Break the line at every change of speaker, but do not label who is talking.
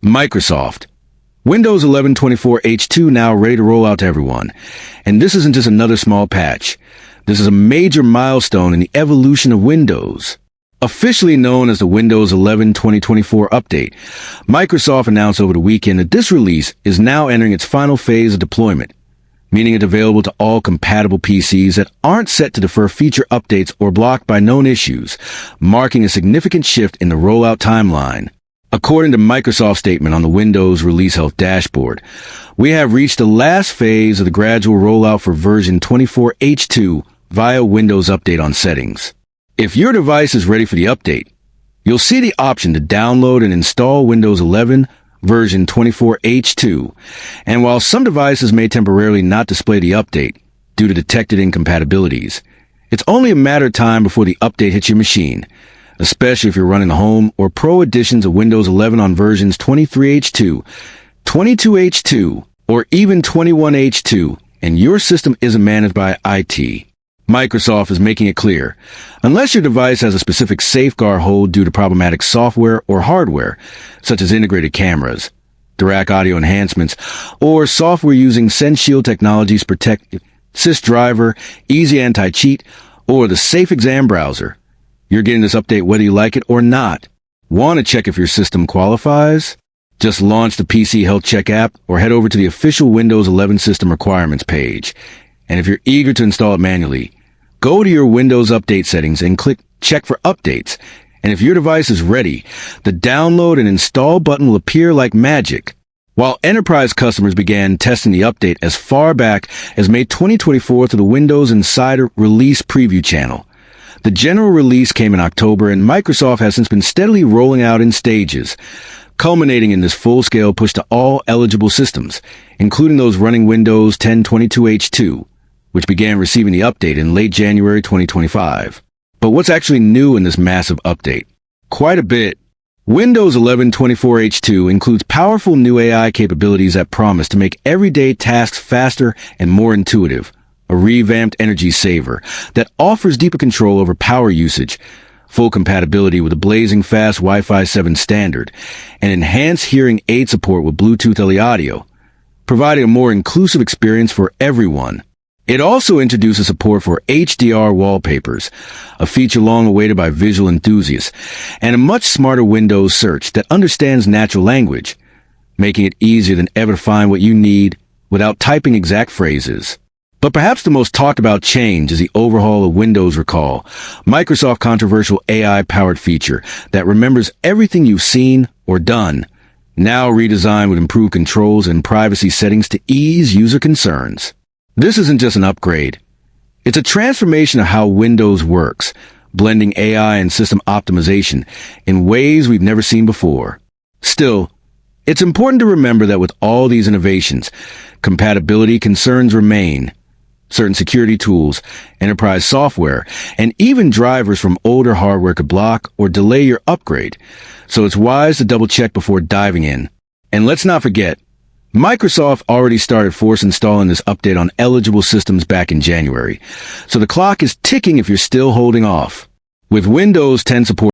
Microsoft. Windows 11 24H2 now ready to roll out to everyone. And this isn't just another small patch. This is a major milestone in the evolution of Windows. Officially known as the Windows 11 2024 update, Microsoft announced over the weekend that this release is now entering its final phase of deployment, meaning it's available to all compatible PCs that aren't set to defer feature updates or blocked by known issues, marking a significant shift in the rollout timeline. According to Microsoft's statement on the Windows Release Health dashboard, we have reached the last phase of the gradual rollout for version 24H2 via Windows Update on Settings. If your device is ready for the update, you'll see the option to download and install Windows 11 version 24H2. And while some devices may temporarily not display the update due to detected incompatibilities, it's only a matter of time before the update hits your machine, especially if you're running the home or pro editions of Windows 11 on versions 23H2, 22H2, or even 21H2, and your system isn't managed by IT. Microsoft is making it clear, unless your device has a specific safeguard hold due to problematic software or hardware, such as integrated cameras, direct audio enhancements, or software using SendShield Technologies Protect, SysDriver, Easy Anti-Cheat, or the Safe Exam Browser, you're getting this update whether you like it or not. Want to check if your system qualifies? Just launch the PC Health Check app or head over to the official Windows 11 System Requirements page. And if you're eager to install it manually, go to your Windows Update settings and click Check for Updates. And if your device is ready, the download and install button will appear like magic. While enterprise customers began testing the update as far back as May 2024 through the Windows Insider Release Preview channel, the general release came in October, and Microsoft has since been steadily rolling out in stages, culminating in this full-scale push to all eligible systems, including those running Windows 10 22H2, which began receiving the update in late January 2025. But what's actually new in this massive update? Quite a bit. Windows 11 24H2 includes powerful new AI capabilities that promise to make everyday tasks faster and more intuitive. A revamped energy saver that offers deeper control over power usage, full compatibility with the blazing fast Wi-Fi 7 standard, and enhanced hearing aid support with Bluetooth LE audio, providing a more inclusive experience for everyone. It also introduces support for HDR wallpapers, a feature long awaited by visual enthusiasts, and a much smarter Windows search that understands natural language, making it easier than ever to find what you need without typing exact phrases. But perhaps the most talked about change is the overhaul of Windows Recall, Microsoft's controversial AI-powered feature that remembers everything you've seen or done, now redesigned with improved controls and privacy settings to ease user concerns. This isn't just an upgrade. It's a transformation of how Windows works, blending AI and system optimization in ways we've never seen before. Still, it's important to remember that with all these innovations, compatibility concerns remain. Certain security tools, enterprise software, and even drivers from older hardware could block or delay your upgrade, so it's wise to double-check before diving in. And let's not forget, Microsoft already started force installing this update on eligible systems back in January, so the clock is ticking if you're still holding off. With Windows 10 support